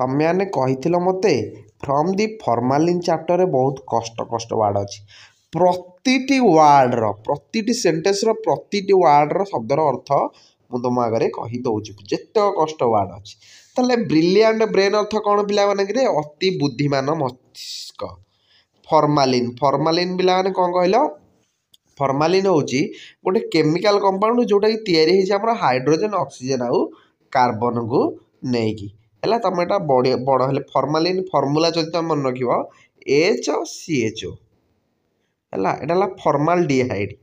तमें मैंने कही मते फ्रॉम दी फॉर्मालिन चैप्टर रे बहुत कष्ट कष्ट वार्ड अच्छी प्रतिटी वार्ड प्रतिटी सेंटेंस प्रतिटी वार्ड शब्दर अर्थ मु तुम आगे कहीदे जिते कष्ट वार्ड अच्छी ताले ब्रिलियंट ब्रेन अर्थ कौन पिला माने अति बुद्धिमान मस्तिष्क। फॉर्मालिन फॉर्मालिन पिला माने कौन कहल फॉर्मालिन हूँ गोटे केमिकल कंपाउंड जोटा कि तैयारी होइछ हाइड्रोजन ऑक्सीजन आउ कार्बन को नेकी है तुम यहाँ बड़ हेल्ले फॉर्मालिन फॉर्मूला जो तुम मन रख HCHO है फॉर्माल्डिहाइड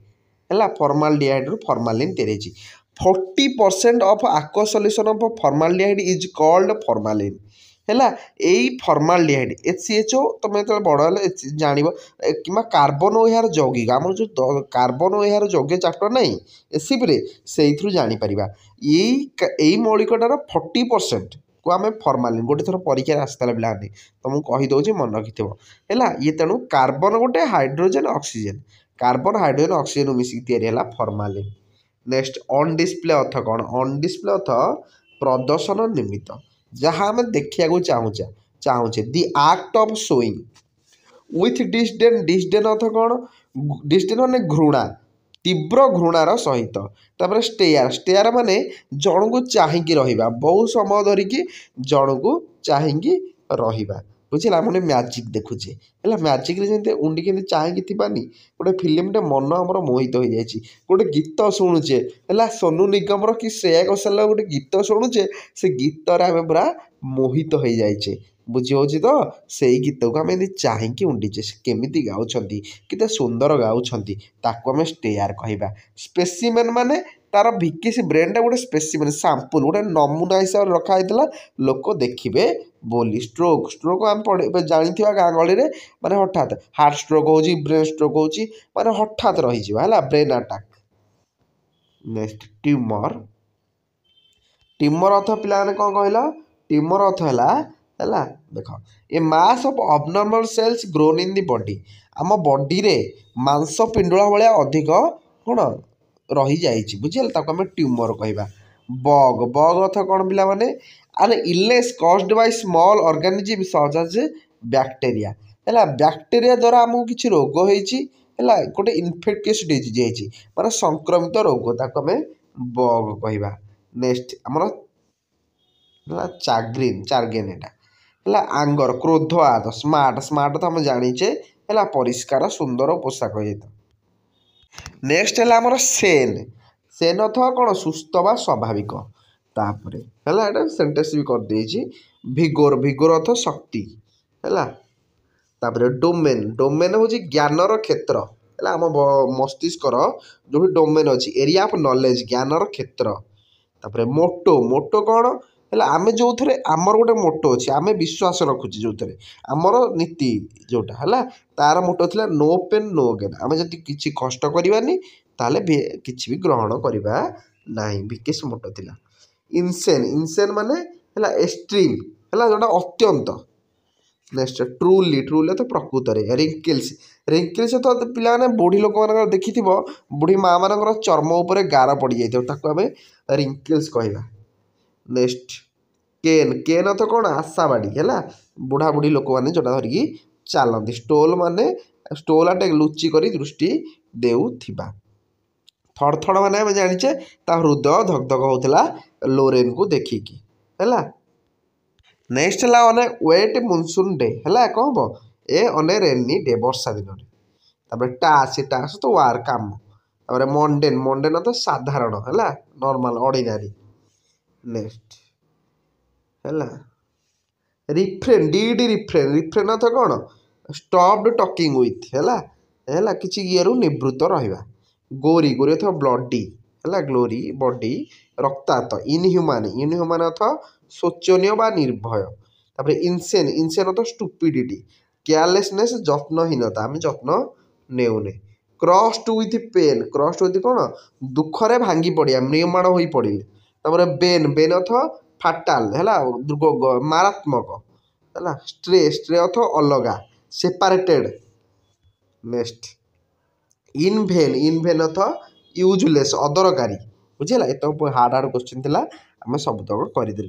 है फॉर्माल्डिहाइड फॉर्मालिन तैयारी 40% of aqua solution of formaldehyde is called formalin है यही फॉर्माल्डिहाइड HCHO तुम जो बड़ हेल्ले जान कि कार्बन ओ यार यौगिक आम जो कार्बन ओ यार यौगिक चैप्टर ना एसिप्रे से जापर यही मौलिकटार 40% को आम फॉर्मालिन गोटे थर परीक्षा आसता पे तुमको कहीदे मन रखि है ये तेणु कार्बन गोटे hydrogen oxygen carbon hydrogen oxygen मिसिक या फॉर्मालिन। नेक्स्ट ऑन डिस्प्ले अर्थ कौन ऑन डिस्प्ले अर्थ प्रदर्शन निमित्त जहाँ आम देखा चाहूचे the act of showing with disdain disdain अर्थ कौन डिस्डेन माने घृणा तीव्र घृणार सहित तापर स्टेयर स्टेयर माने जन को चाहिकी रहिबा बहुत समय धरिकी जन को चाहिकी रहिबा बुझला मैंने मैजिक देखुचे है मैजिक जमी उंडी के चाहिकी थी गोटे फिल्मटे मन आमर मोहित हो जाए गोटे गीत शुणुचे है सोनू निगम कि श्रेया घोषाल गोटे गीत शुणुचे से गीत आम पूरा मोहित हो जाए बुझी हो तो से गीत को आम चाहिए उंडीचे केमी गाँव कि सुंदर गाँव आम स्टेयर कहवा स्पेसिमेन माने तार भिकिस ब्रेनटा गोटे स्पेसिमेन सैंपल गोटे नमूना हिसाब से रखाई लोक देखिए बोली स्ट्रोक स्ट्रोक आम पढ़े जानी गाँ गहली में माने हठात हार्ट स्ट्रोक हो ब्रेन स्ट्रोक हो माने हठात रही है brain attack. Next tumour tumour अर्थ पिला कौन कहल ट्यूमर अर्थ है देख a mass of abnormal cells grown in the body आम बॉडी रे मांस पिंडुला भाया अधिक कौन रही जाइए बुझे आम ट्यूमर कहवा। बग बग अर्थ कौन पिला माने आन illness caused by small organism such as bacteria है बैक्टेरिया द्वारा आमको किसी रोग होती है गोटे इन्फेक्टियस डिजीज है माने संक्रमित रोग ताको आम बग कहवा। नेक्स्ट आमर चार्गेन चार्गेन एटा है आंगर क्रोध आद स्मार्ट स्मार्ट तो आम जानीचे है परिष्कार सुंदर पोशाक ये। नेक्स्ट है आमर सेन सेन अथवा कौन सुस्थ बा स्वाभाविक तापर है सेंटेंस भी कर देछि भिगोर भिगोर अर्थ शक्ति है तापर डोमेन डोमेन हूँ ज्ञानर क्षेत्र है आम मस्तिष्कर जो डोमेन अच्छी एरिया ऑफ नॉलेज ज्ञानर क्षेत्र। तापर मोटो मोटो कौन है आम जो थे आमर गोटे मोटो अच्छे आम विश्वास रखुचे जो थे आमर नीति जोटा है तार मोटो थी नो पेन नो गेन आम जब किसी कष्ट करानी ताले किसी भी ग्रहण करवा ना विकेश मोटो थिला। इनसेन इनसेन माने है एक्सट्रीम है जोटा अत्यंत। नेक्स्ट ट्रूली ट्रूली तो प्रकृत में रिंकिल्स रिंकिल्स तो पिला बुढ़ी लोक मान देखि बुढ़ी माँ मान चर्म उपर गार पड़ जाए रिंकिल्स कहवा। नेक्स्ट केन केन तो कौन आशावाड़ी है बुढ़ा बुढ़ी लोक मैंने जोटा धरिकी चलती स्टोल माने स्टोल आटे लुचि कर दृष्टि देउथिबा। थड़थड़ माने आम जानीचे हृदय धकधक होता लोरेन को देखिकी है। नेक्स्ट है अने वेट मुनसून डे है कौन हम ए अने रेनी डे वर्षा दिन टास टास तो वार काम तापर मंडेन मंडेन तो साधारण है नॉर्मल ऑर्डिनरी। नेक्स्ट है रिफ्रेन डी रिफ्रेन रिफ्रेन अर्थ कौन स्टॉप्ड टॉकिंग विथ है किसी ये निवृत्त रहा। गोरी गोरी अथवा ब्लडी है ग्लोरी बॉडी रक्तात इनह्यूमान इनह्यूमान अर्थ शोचनीय बा निर्भय। तापर इनसेन इनसेन अर्थ स्टुपिडिटी केयरलेसनेस जत्नहीनता आम जत्न नेउने। Crushed with pain crushed with कौन दुखरे भांगी पड़ा म्रियमाण हो पड़े। तापर बेन बेन अर्थ फाटाल है मारात्मक है स्ट्रे स्ट्रे अर्थ अलगा सेपारेटेड। नेक्स्ट इनभेन इनभेन अर्थ यूजलेस अदरकारी बुझेगा ये तो हार्ड हार्ड क्वेश्चन थिला आम सब तक करदे।